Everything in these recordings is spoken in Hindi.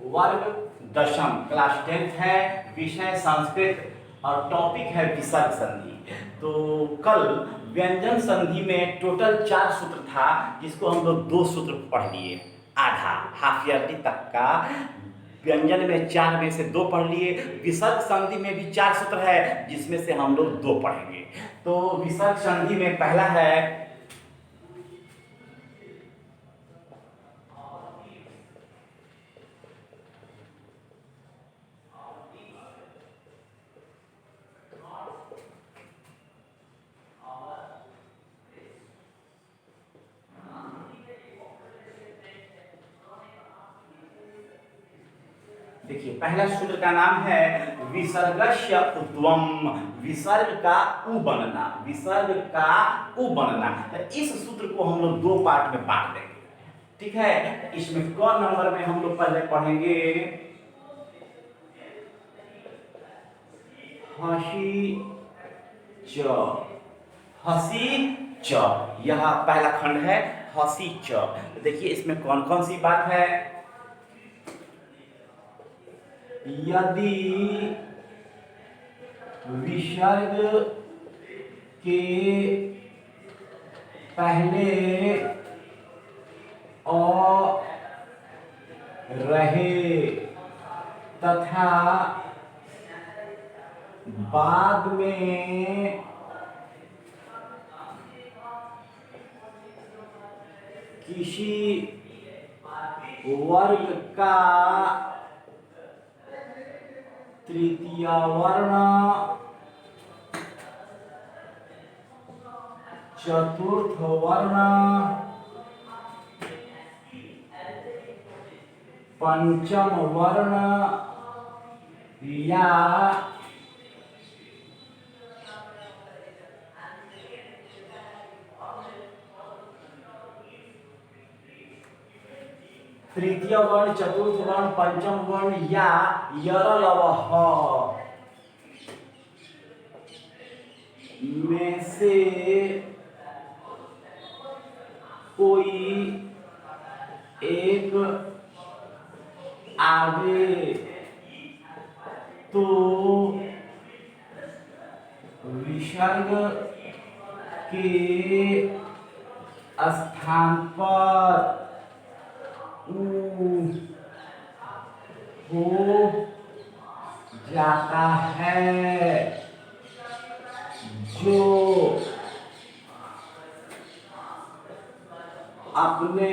वर्ग दशम, क्लास 10th है, विषय संस्कृत और टॉपिक है विसर्ग संधि। तो कल व्यंजन संधि में टोटल 4 सूत्र था, जिसको हम लोग 2 सूत्र पढ़ लिए, आधा हाफ ईयरली तक का। व्यंजन में 4 में से 2 पढ़ लिए। विसर्ग संधि में भी 4 सूत्र है, जिसमें से हम लोग 2 पढ़ेंगे। तो विसर्ग संधि में पहला है देखिए, पहला सूत्र का नाम है विसर्गस्य उद्वम, विसर्ग का उ बनना, विसर्ग का उ बनना। तो इस सूत्र को हम लोग 2 पार्ट में बांट देंगे, ठीक है। इसमें कौन नंबर में हम लोग पहले पढ़ेंगे हसी च, हसी च, यह पहला खंड है हसी च। तो देखिए इसमें कौन कौन सी बात है। यदि विसर्ग के पहले अ रहे तथा बाद में किसी वर्ग का तृतीय वर्ण, चतुर्थ वर्ण, पंचम वर्ण या तृतीय वर्ण, चतुर्थ वर्ण, पंचम वर्ण या यरलवः में से कोई एक आवे तो विसर्ग के स्थान पर उ हो जाता है, जो अपने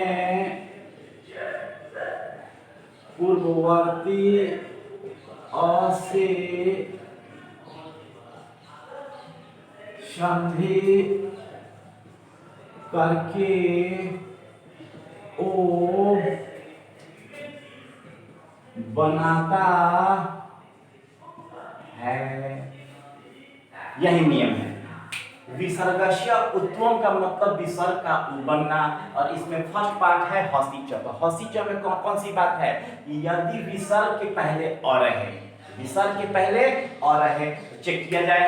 पूर्ववर्ती अ से संधि करके ओ बनाता है। यही नियम है। विसर्गस्य उत्वम का मतलब विसर्ग का बनना। और इसमें फर्स्ट पार्ट है हसी च। तो हसी च में कौन कौन सी बात है। यदि विसर्ग के पहले अ रहे, विसर्ग के पहले अ रहे, तो चेक किया जाए।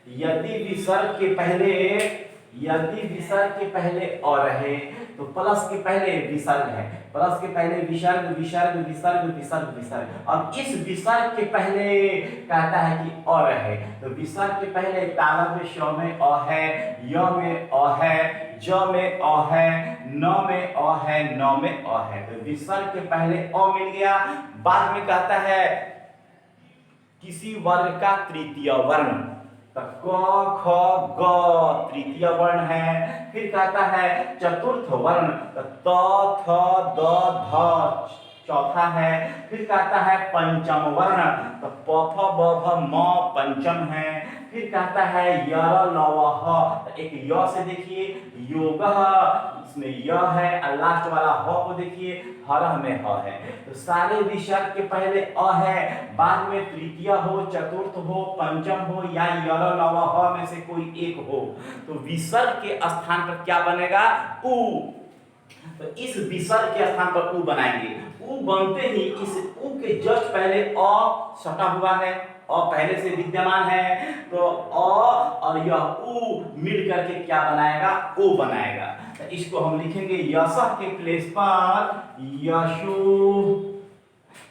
यदि विसर्ग के पहले, यदि विसर्ग के पहले अ रहे, तो प्लस के पहले विसर्ग है, प्लस के पहले विसर्ग, विसर्ग, विसर्ग, विसर्ग, विसर्ग। अब इस विसर्ग के पहले कहता है कि अ रहे, तो विसर्ग के पहले तालब श में अ है, य में अ है, ज में अ है, न में अ है, न में अ है। तो विसर्ग के पहले अ मिल गया। बाद में कहता है किसी वर्ग का तृतीय वर्ण, क ख ग तृतीय वर्ण है। फिर कहता है चतुर्थ वर्ण, त थ द ध चौथा है। फिर कहता है पंचम वर्ण, तो प फ ब भ म पंचम है। फिर कहता है यर लव ह, तो एक य से देखिए योग, इसमें य है और लास्ट वाला ह को देखिए हरह में ह है। तो सारे विसर्ग के पहले अ है, बाद में तृतीय हो, चतुर्थ हो, पंचम हो या यर लव ह में से कोई एक हो, तो विसर्ग के स्थान पर क्या बनेगा? उ। तो इस विसर्ग के स्थान पर उ बनाएंगे। उ बनते ही इस उ के जस्ट पहले अ सटा हुआ है, अ पहले से विद्यमान है, तो अ और यह उ मिल करके क्या बनाएगा? ओ बनाएगा। तो इसको हम लिखेंगे यशः के प्लेस पर यशो,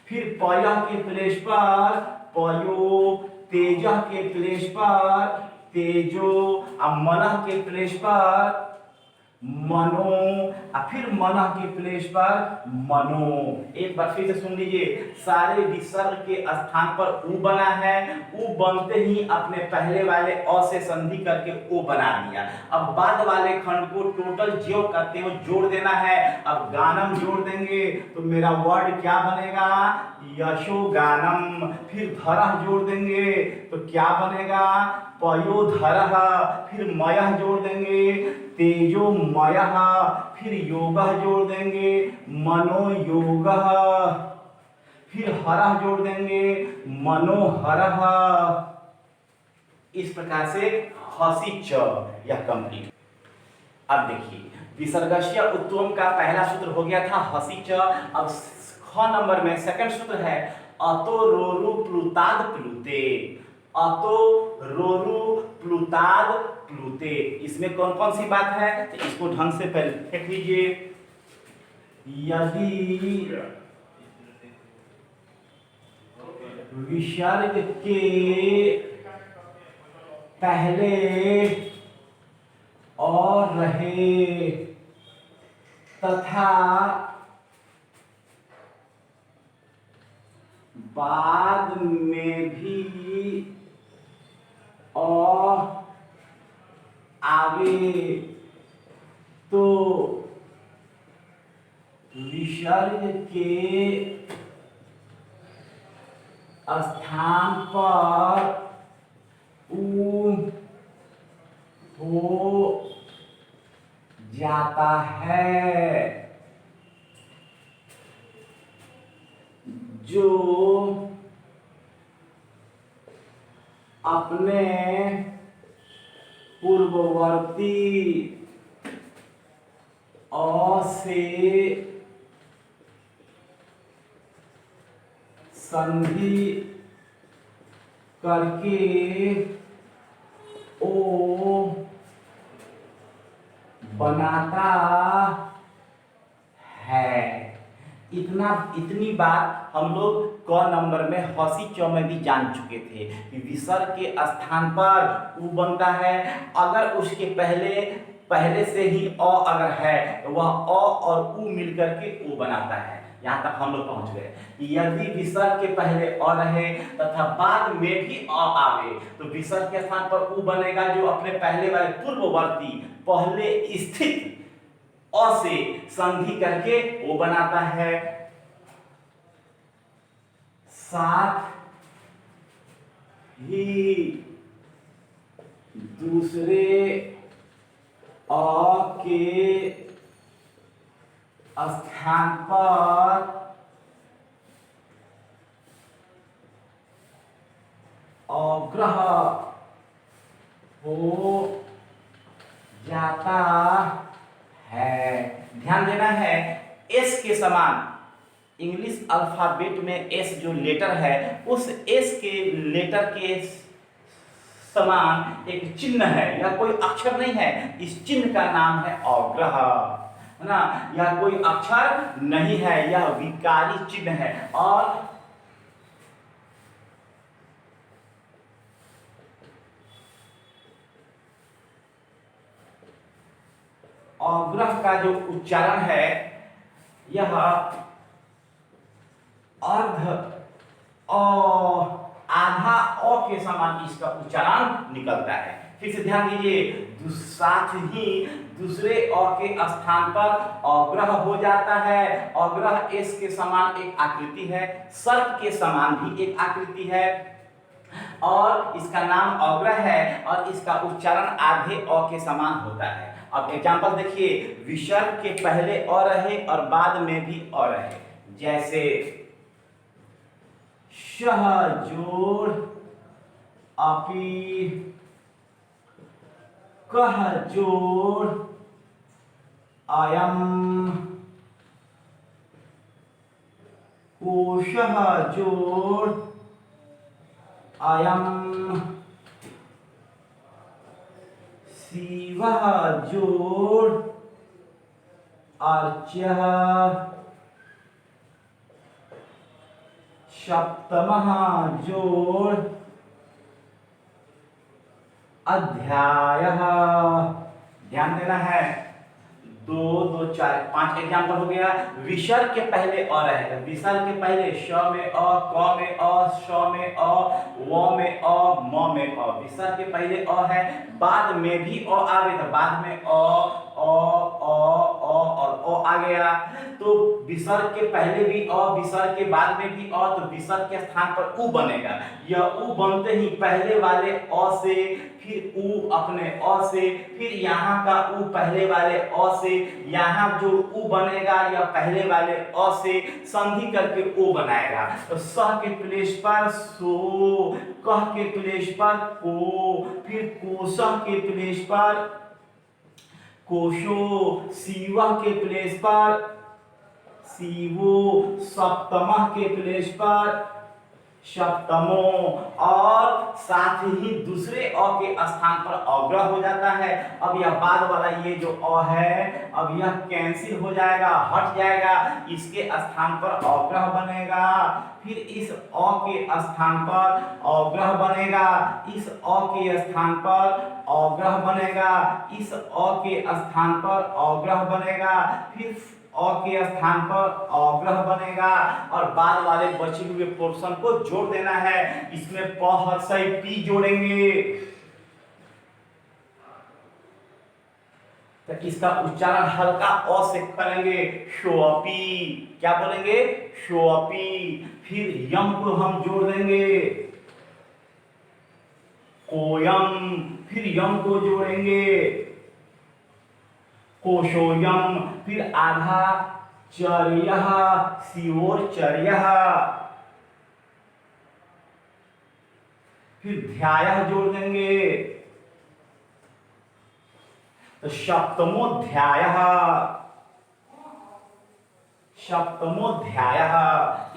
फिर पयः के प्लेस पर पयो, तेजः के प्लेस पर तेजो, और मनः के प्लेस पर मनो, और फिर मनः के प्लेस पर मनो। एक बार फिर से सुन लीजिए, सारे विसर्ग के स्थान पर उ बना है, उ बनते ही अपने पहले वाले अ से संधि करके ओ बना दिया। अब बाद वाले खंड को टोटल जो करते हो जोड़ देना है। अब गानम जोड़ देंगे तो मेरा वर्ड क्या बनेगा? यशो गानम। फिर धरह जोड़ देंगे तो क्या बनेगा? पयोधरः। फिर मयः जोड़ देंगे तेजो मयः। फिर योगः जोड़ देंगे मनोयोगः। फिर हरः जोड़ देंगे मनोहरः। इस प्रकार से हसी च यह कंप्लीट। अब देखिए विसर्गस्य उत्तम का पहला सूत्र हो गया था हसी च। अब ख नंबर में सेकंड सूत्र है अतो रोरु प्लुताद प्लुते। अतो रोरु प्लुताद प्लुते, इसमें कौन कौन सी बात है? तो इसको ढंग से पहले देख लीजिए। यदि विसर्ग के पहले और रहे तथा बाद में भी और आगे, तो विसर्ग के स्थान पर उ हो जाता है, जो अपने पूर्ववर्ती अ से संधि करके ओ बनाता है। इतनी बात हम लोग क नंबर में हसी च में भी जान चुके थे कि विसर्ग के स्थान पर उ बनता है। अगर उसके पहले से ही अ अगर है तो वह अ और उ मिलकर के ओ बनाता है। यहाँ तक हम लोग पहुंच गए। यदि विसर्ग के पहले अ रहे तथा बाद में भी अ आवे तो विसर्ग के स्थान पर उ बनेगा, जो अपने पहले वाले पूर्ववर्ती पहले स्थित अ से संधि करके ओ बनाता है। साथ ही दूसरे अ के स्थान पर अग्रह हो जाता है। ध्यान देना है, एस के समान इंग्लिश अल्फाबेट में एस जो लेटर है, उस एस के लेटर के समान एक चिन्ह है या कोई अक्षर नहीं है। इस चिन्ह का नाम है अग्रह, है ना। यह कोई अक्षर नहीं है, यह विकारी चिन्ह है। और अग्रह का जो उच्चारण है यह अर्ध अ आ आधा अ के समान इसका उच्चारण निकलता है। फिर से ध्यान दीजिए, साथ ही दूसरे अ के स्थान पर अग्रह हो जाता है। अग्रह एस के समान एक आकृति है, सर्प के समान भी एक आकृति है और इसका नाम अग्रह है और इसका उच्चारण आधे अ के समान होता है। अब एग्जांपल देखिए, विसर्ग के पहले अ रहे और बाद में भी अ रहे, जैसे शह जोड़ अपी, कह जोड़ अयम, कोशः जोड़ अयम, शिवः जोड़ अर्च्यः, सप्तमः जोड़ अध्यायः। ध्यान देना है, 2 2 4 5 एग्जाम्पल हो गया। विसर्ग के पहले अ रहेगा, विसर्ग के पहले श में अ, क में अ, श में अ, व में अ, म में अ। विसर्ग के पहले अ है, बाद में भी अ आवे तो बाद में और अ आ गया। तो विसर्ग के पहले भी अ, विसर्ग के बाद में भी अ, तो विसर्ग के स्थान पर उ बनेगा। यह उ बनते ही पहले वाले अ से, फिर उ अपने अ से, फिर यहाँ का उ पहले वाले अ से, यहाँ जो उ बनेगा यह पहले वाले अ से संधि करके ओ बनाएगा। तो स के प्लेस पर सो, कह के प्लेस पर को, फिर कोशः के प्लेस पर कोशो, शिवः के प्लेस पर शिवो, सप्तमः के प्लेस पर सप्तमो, और साथ ही दूसरे अ के स्थान पर अग्रह हो जाता है। अब यह बाद वाला ये जो अ है, अब यह कैंसिल हो जाएगा, हट जाएगा, इसके स्थान पर अग्रह बनेगा। फिर इस अ के स्थान पर अग्रह बनेगा, इस अ के स्थान पर अग्रह बनेगा, इस अ के स्थान पर अग्रह बनेगा, फिर अ के स्थान पर अग्रह बनेगा और बाद वाले बचे हुए पोर्शन को जोड़ देना है। इसमें प हर्षई पी जोड़ेंगे तो इसका उच्चारण हल्का अ से करेंगे, शोअपी। क्या बोलेंगे? शोअपी। फिर यम को हम जोड़ देंगे, कोयम। फिर यम को जोड़ेंगे, कोशोयम। फिर आधा चर्यः, सिओर चर्यः। फिर ध्यायः जोड़ देंगे, तो सप्तमोध्यायः, सप्तमोध्यायः।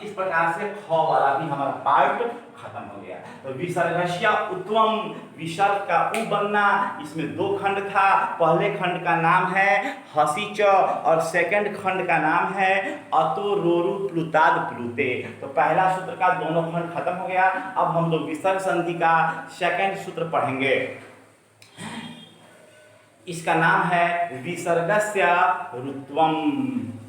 इस प्रकार से ख वाला भी हमारा पार्ट खत्म हो गया। तो विसर्गस्य उत्तम, विसर्ग का उ बनना, इसमें 2 खंड था। पहले खंड का नाम है हसीच और सेकंड खंड का नाम है अतो रोरु प्लुताद प्लुते। तो पहला सूत्र का दोनों खंड खत्म हो गया। अब हम लोग विसर्ग संधि का सेकंड सूत्र पढ़ेंगे। इसका नाम है विसर्गस्य ऋत्वम्।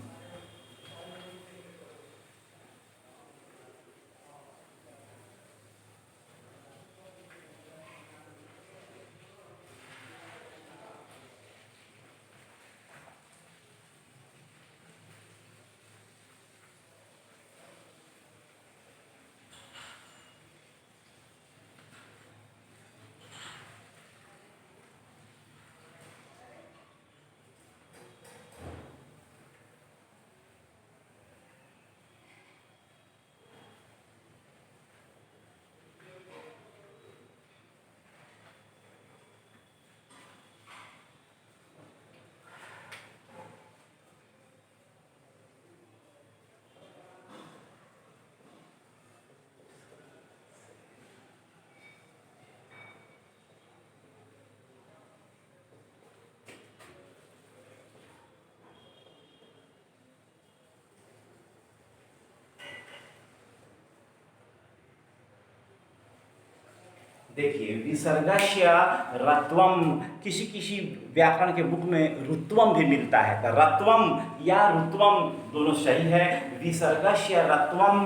देखिए विसर्गस्य रत्वम, किसी किसी व्याकरण के बुक में रुत्वम भी मिलता है, तो रत्वम या रुत्वम दोनों सही है। विसर्गस्य रत्वम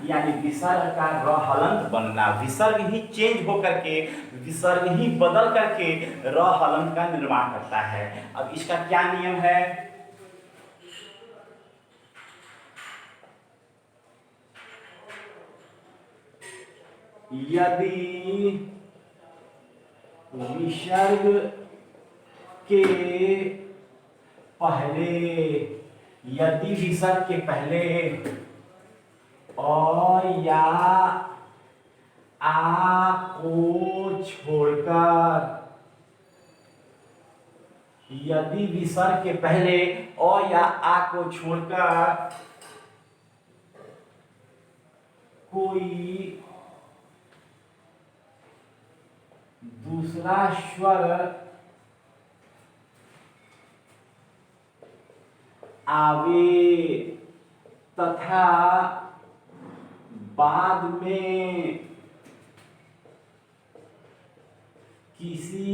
यानी विसर्ग का र हलंत बनना, विसर्ग ही चेंज होकर के, विसर्ग ही बदल करके र हलंत का निर्माण करता है। अब इसका क्या नियम है? यदि विसर्ग के पहले, यदि विसर्ग के पहले अ या आ को छोड़कर, यदि विसर्ग के पहले अ या आ को छोड़कर कोई दूसरा स्वर आवे तथा बाद में किसी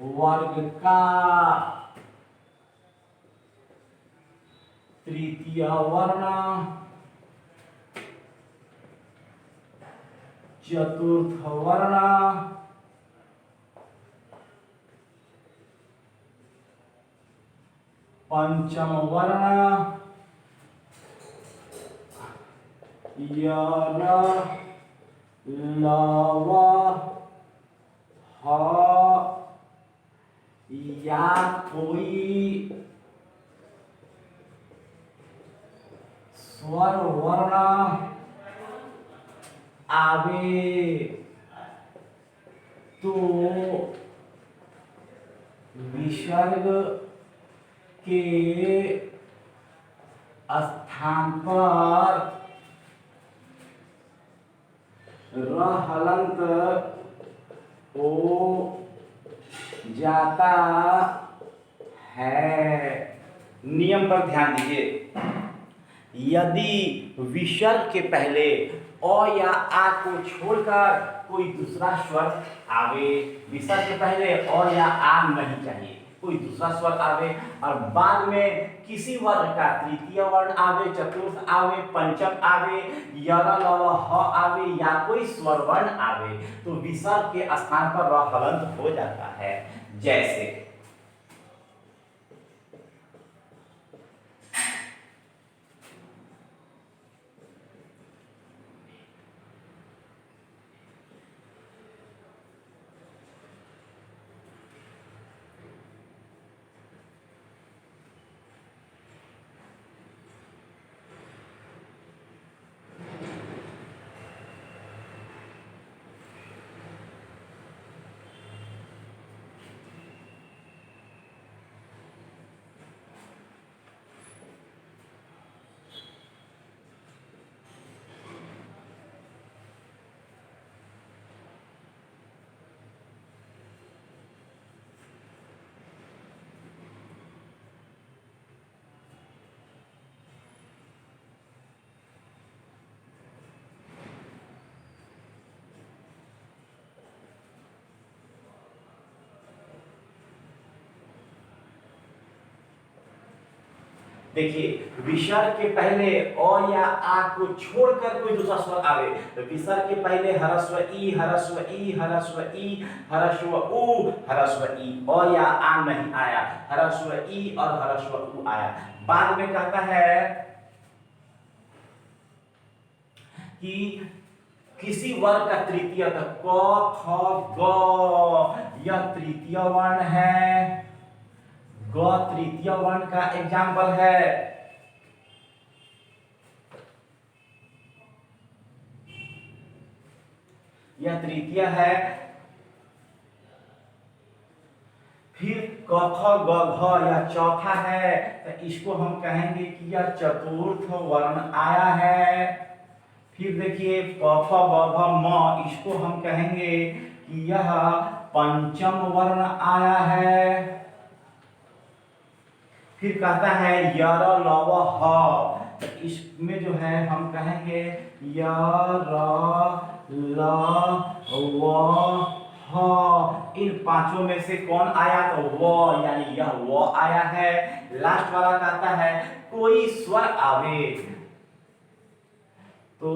वर्ग का तृतीय वर्ण, चतुर्थ वर्ण, पंचम वर्ण, य ल व ह या कोई स्वर वर्ण आवे तो विसर्ग के स्थान पर र हलंत हो जाता है। नियम पर ध्यान दीजिए, यदि विसर्ग के पहले अ या आ को छोड़कर कोई दूसरा स्वर आवे, विसर्ग के पहले अ या आ नहीं चाहिए, कोई दूसरा स्वर आवे और बाद में किसी वर्ण का तृतीय वर्ण आवे, चतुर्थ आवे, पंचम आवे, य र ल व ह आवे या कोई स्वर वर्ण आवे, तो विसर्ग के स्थान पर र हलंत हो जाता है। जैसे देखिए विसर्ग के पहले अ या आ को छोड़कर कोई दूसरा स्वर आवे, तो विसर्ग के पहले हरस्व ई, हरस्व ई, हरस्व ई, हरस्व उ, हरस्व ई, अ या आ नहीं आया, हरस्व ई और हरस्व उ आया। बाद में कहता है कि किसी वर्ण का तृतीय, क ख ग, यह तृतीय वर्ण है, ग तृतीय वर्ण का एग्जाम्पल है। यह तृतीय है। फिर क ख ग घ यह चौथा है, तो इसको हम कहेंगे कि यह चतुर्थ वर्ण आया है। फिर देखिए प फ ब भ म, इसको हम कहेंगे कि यह पंचम वर्ण आया है। फिर कहता है य र ल व ह, तो इसमें जो है हम कहेंगे य र ल व ह। इन पांचों में से कौन आया? तो व, यानी यह व आया है। लास्ट वाला कहता है कोई स्वर आवे, तो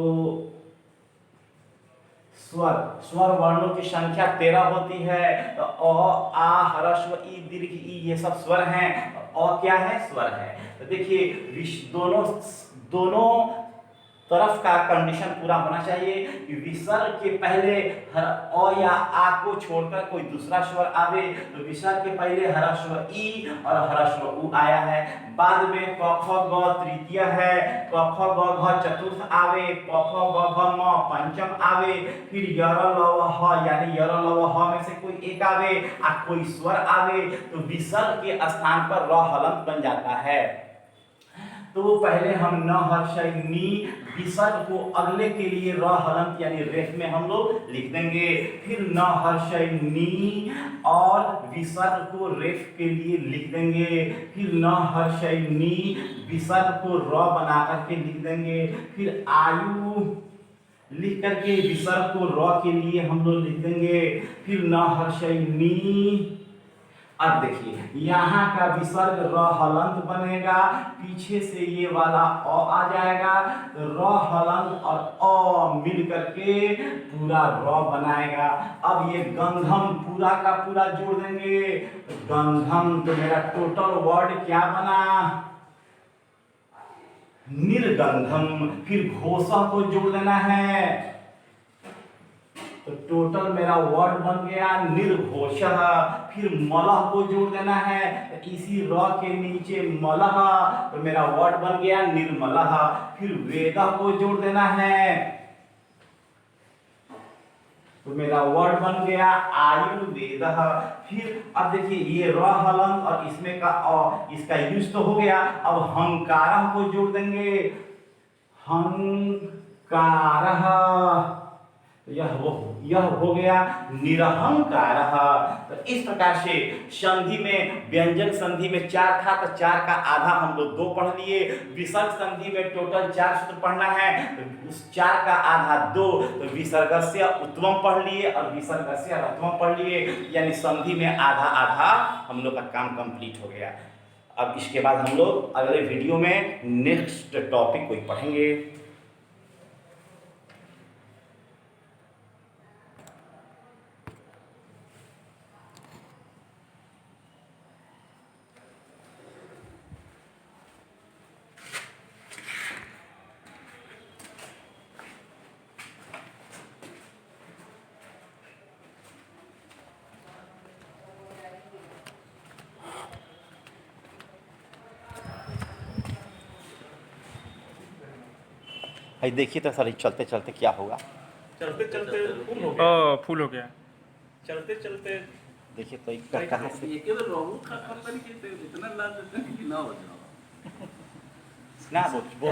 स्वर वर्णों की संख्या 13 होती है। तो अ, आ, ह्रस्व, ई, दीर्घ, ई, ये सब स्वर हैं। अ क्या है? स्वर है। तो देखिए दोनों दोनों तरफ का कंडीशन पूरा होना चाहिए कि विसर्ग के पहले अ या आ को छोड़कर कोई दूसरा स्वर आवे। तो विसर्ग के पहले ह्रस्व ई और ह्रस्व उ आया है। बाद में क ख ग तृतीय है, क ख ग घ चतुर्थ आवे, प फ ग घ म पंचम आवे, फिर यर लव ह, यानी यर लव ह में से कोई एक आवे आ कोई स्वर आवे, तो विसर्ग के स्थान पर र हलंत बन जाता है। तो पहले हम न हर्षय नी विसर्ग को अगले के लिए र हलंत यानी रेफ में हम लोग लिख देंगे। फिर न हर्षय नी और विसर्ग को रेफ के लिए लिख देंगे। फिर न हर्षय नी विसर्ग को र बना करके लिख देंगे। फिर आयु लिख करके विसर्ग को र के लिए हम लोग लिख देंगे। फिर न हर्षय नी। अब देखिए यहाँ का विसर्ग र हलंत बनेगा, पीछे से ये वाला अ आ जाएगा, तो र हलंत और अ मिल करके पूरा र बनाएगा। अब ये गंधम पूरा का पूरा जोड़ देंगे, तो गंधम, तो मेरा टोटल वर्ड क्या बना? निर्गंधम। फिर घोषा को जोड़ देना है, तो टोटल मेरा वर्ड बन गया निर्घोषः। फिर मलह को जोड़ देना है, तो इसी र के नीचे मलह, तो मेरा वर्ड बन गया निर्मलः। फिर वेदः को जोड़ देना है, तो मेरा वर्ड बन गया आयुर्वेदः। फिर अब देखिए ये र हलंत और इसमें का अ, इसका यूज तो हो गया। अब हंकारः को जोड़ देंगे, हंकारः, यह हो गया निरहंकारः। तो इस प्रकार से संधि में, व्यंजन संधि में 4 था, तो 4 का आधा हम लोग 2 पढ़ लिए। विसर्ग संधि में टोटल 4 सूत्र पढ़ना है, तो उस 4 का आधा 2, तो विसर्गस्य उत्तमम पढ़ लिए और विसर्गस्य रत्वम पढ़ लिए, यानी संधि में आधा आधा हम लोग का काम कंप्लीट हो गया। अब इसके बाद हम लोग अगले वीडियो में नेक्स्ट टॉपिक कोई पढ़ेंगे। भाई देखिए तो सर चलते चलते क्या होगा। चलते चलते फुल हो गया। फुल हो गया। चलते चलते देखिए तो कहाँ से इतना लाल देते हैं कि ना हो जाओ ना वो